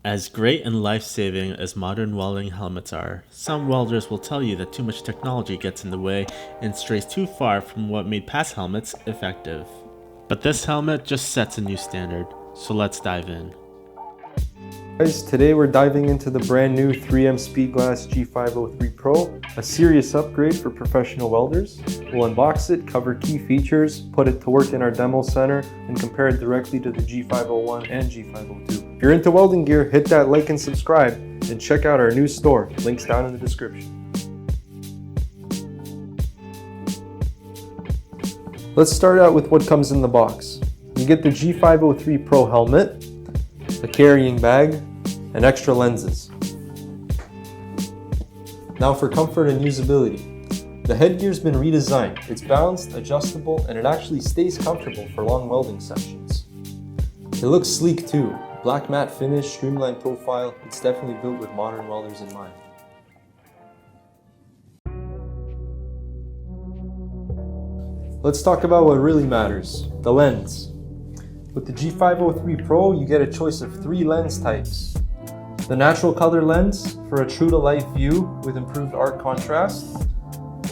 As great and life-saving as modern welding helmets are, some welders will tell you that too much technology gets in the way and strays too far from what made past helmets effective. But this helmet just sets a new standard, so let's dive in. Guys, today we're diving into the brand new 3M Speedglas G5-03 Pro, a serious upgrade for professional welders. We'll unbox it, cover key features, put it to work in our demo center, and compare it directly to the G501 and G502. If you're into welding gear, hit that like and subscribe, and check out our new store. Links down in the description. Let's start out with what comes in the box. You get the G503 Pro helmet, a carrying bag, and extra lenses. Now for comfort and usability. The headgear's been redesigned. It's balanced, adjustable, and it actually stays comfortable for long welding sessions. It looks sleek too. Black matte finish, streamlined profile. It's definitely built with modern welders in mind. Let's talk about what really matters, the lens. With the G503 Pro, you get a choice of 3 lens types. The natural color lens for a true-to-life view with improved arc contrast.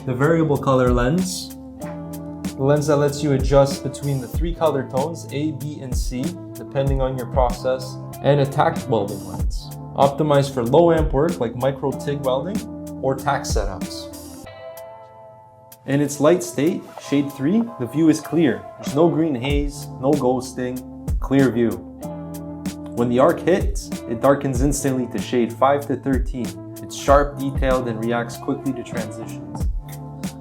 The variable color lens, the lens that lets you adjust between the 3 color tones, A, B, and C, depending on your process. And a tack welding lens, optimized for low amp work like micro TIG welding or tack setups. In its light state, shade 3, the view is clear. There's no green haze, no ghosting, clear view. When the arc hits, it darkens instantly to shade 5 to 13. It's sharp, detailed, and reacts quickly to transitions.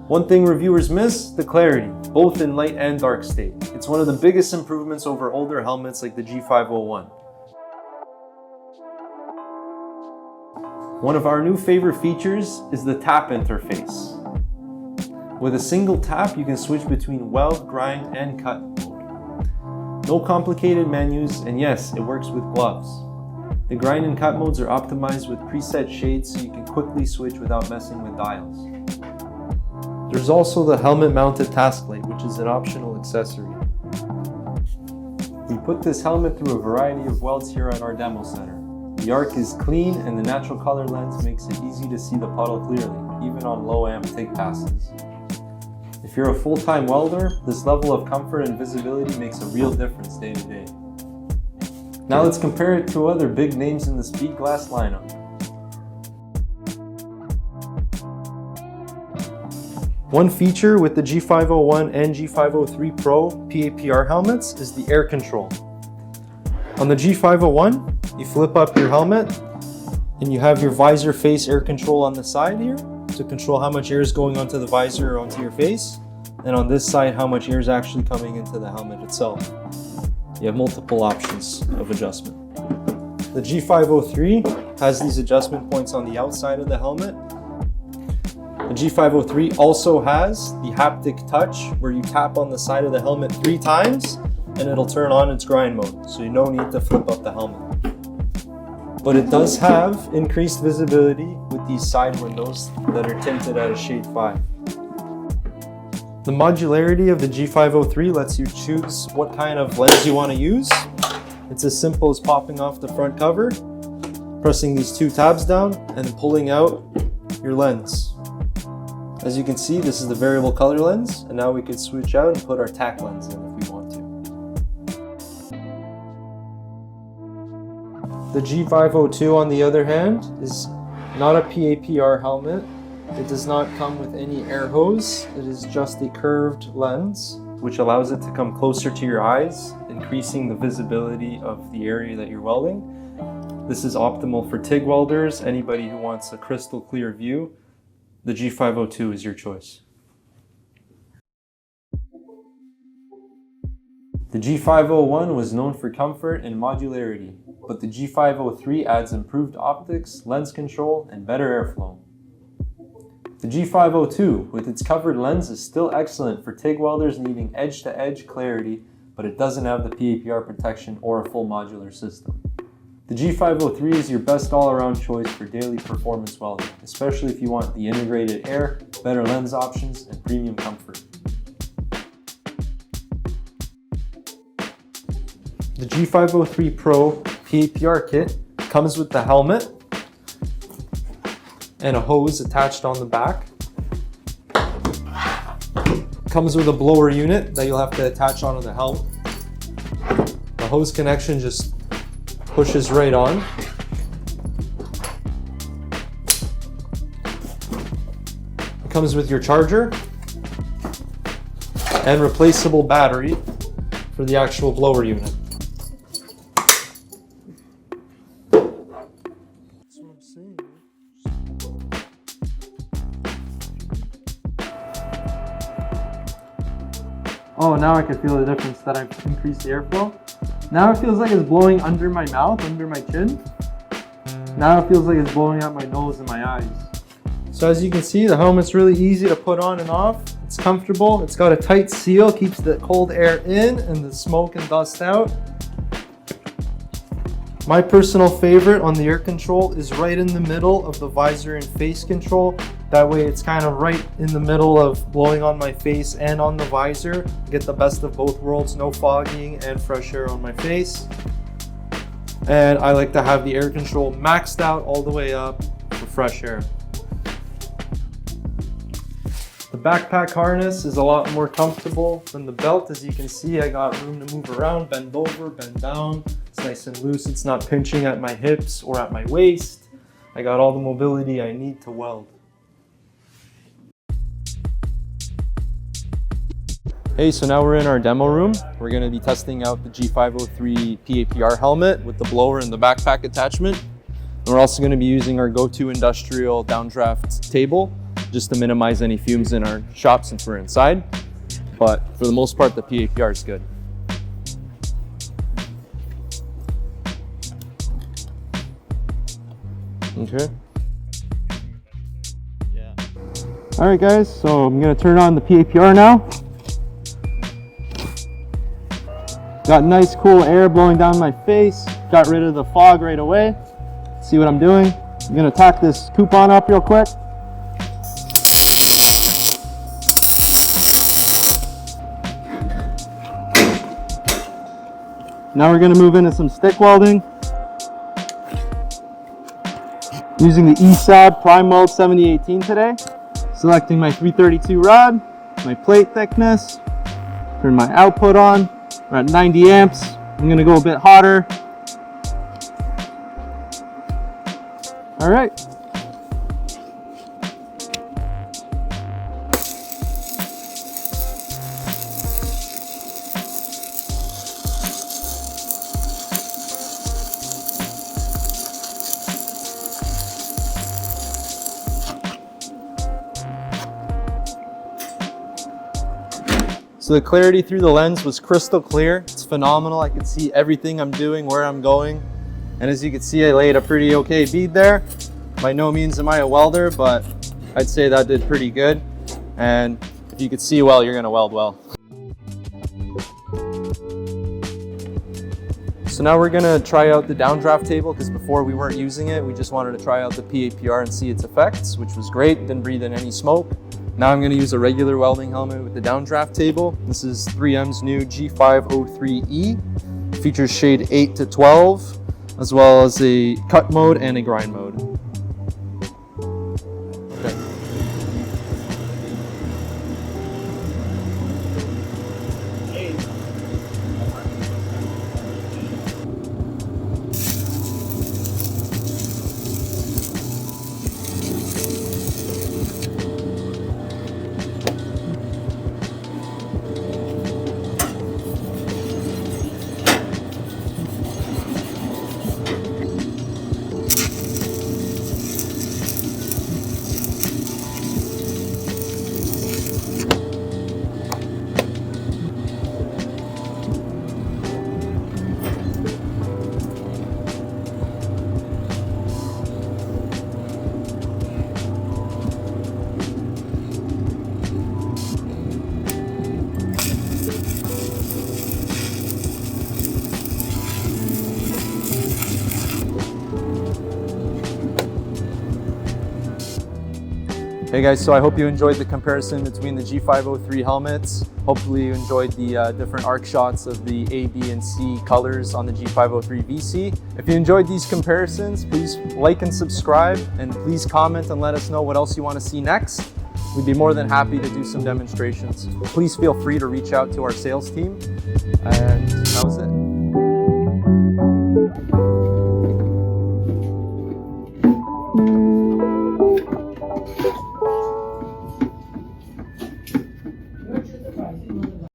One thing reviewers miss, the clarity, both in light and dark state. It's one of the biggest improvements over older helmets like the G501. One of our new favorite features is the tap interface. With a single tap, you can switch between weld, grind, and cut mode. No complicated menus, and yes, it works with gloves. The grind and cut modes are optimized with preset shades so you can quickly switch without messing with dials. There's also the helmet-mounted task light, which is an optional accessory. We put this helmet through a variety of welds here at our demo center. The arc is clean and the natural color lens makes it easy to see the puddle clearly, even on low amp TIG passes. If you're a full-time welder, this level of comfort and visibility makes a real difference day to day. Now let's compare it to other big names in the Speedglas lineup. One feature with the G501 and G503 Pro PAPR helmets is the air control. On the G501, you flip up your helmet and you have your visor face air control on the side here to control how much air is going onto the visor or onto your face, and on this side how much air is actually coming into the helmet itself. You have multiple options of adjustment. The G503 has these adjustment points on the outside of the helmet. The G503 also has the haptic touch where you tap on the side of the helmet 3 times and it'll turn on its grind mode, so you don't need to flip up the helmet. But it does have increased visibility with these side windows that are tinted at a shade 5. The modularity of the G503 lets you choose what kind of lens you want to use. It's as simple as popping off the front cover, pressing these 2 tabs down, and pulling out your lens. As you can see, this is the variable color lens, and now we could switch out and put our tack lens in if we want to. The G502, on the other hand, is not a PAPR helmet. It does not come with any air hose. It is just a curved lens, which allows it to come closer to your eyes, increasing the visibility of the area that you're welding. This is optimal for TIG welders, anybody who wants a crystal clear view. The G502 is your choice. The G501 was known for comfort and modularity, but the G503 adds improved optics, lens control, and better airflow. The G502, with its covered lens, is still excellent for TIG welders needing edge-to-edge clarity, but it doesn't have the PAPR protection or a full modular system. The G503 is your best all-around choice for daily performance welding, especially if you want the integrated air, better lens options, and premium comfort. The G503 Pro PAPR kit Comes with the helmet and a hose attached on the back. Comes with a blower unit that you'll have to attach onto the helmet. The hose connection just pushes right on. It comes with your charger and replaceable battery for the actual blower unit. Oh, now I can feel the difference that I've increased the airflow. Now it feels like it's blowing under my mouth, under my chin. Now it feels like it's blowing out my nose and my eyes. So as you can see, the helmet's really easy to put on and off. It's comfortable. It's got a tight seal, keeps the cold air in and the smoke and dust out. My personal favorite on the air control is right in the middle of the visor and face control. That way it's kind of right in the middle of blowing on my face and on the visor. Get the best of both worlds, no fogging and fresh air on my face. And I like to have the air control maxed out all the way up for fresh air. The backpack harness is a lot more comfortable than the belt. As you can see, I got room to move around, bend over, bend down. It's nice and loose. It's not pinching at my hips or at my waist. I got all the mobility I need to weld. Hey, so now we're in our demo room. We're going to be testing out the G5-03 PAPR helmet with the blower and the backpack attachment. And we're also going to be using our go-to industrial downdraft table just to minimize any fumes in our shop since we're inside. But for the most part, the PAPR is good. Okay. Yeah. All right, guys, so I'm going to turn on the PAPR now. Got nice cool air blowing down my face. Got rid of the fog right away. See what I'm doing? I'm gonna tack this coupon up real quick. Now we're gonna move into some stick welding. Using the ESAB Prime Weld 7018 today. Selecting my 332 rod, my plate thickness, turn my output on. We're at 90 amps. I'm gonna go a bit hotter. All right. So the clarity through the lens was crystal clear. It's phenomenal. I could see everything I'm doing, where I'm going. And as you can see, I laid a pretty okay bead there. By no means am I a welder, but I'd say that did pretty good. And if you could see well, you're gonna weld well. So now we're gonna try out the downdraft table because before we weren't using it, we just wanted to try out the PAPR and see its effects, which was great. Didn't breathe in any smoke. Now I'm going to use a regular welding helmet with the downdraft table. This is 3M's new G5-03E. Features shade 8 to 12, as well as a cut mode and a grind mode. Okay. Hey guys, so I hope you enjoyed the comparison between the G5-03 helmets. Hopefully you enjoyed the different arc shots of the A, B, and C colors on the G5-03 VC. If you enjoyed these comparisons, please like and subscribe, and please comment and let us know what else you want to see next. We'd be more than happy to do some demonstrations. Please feel free to reach out to our sales team, and that was it.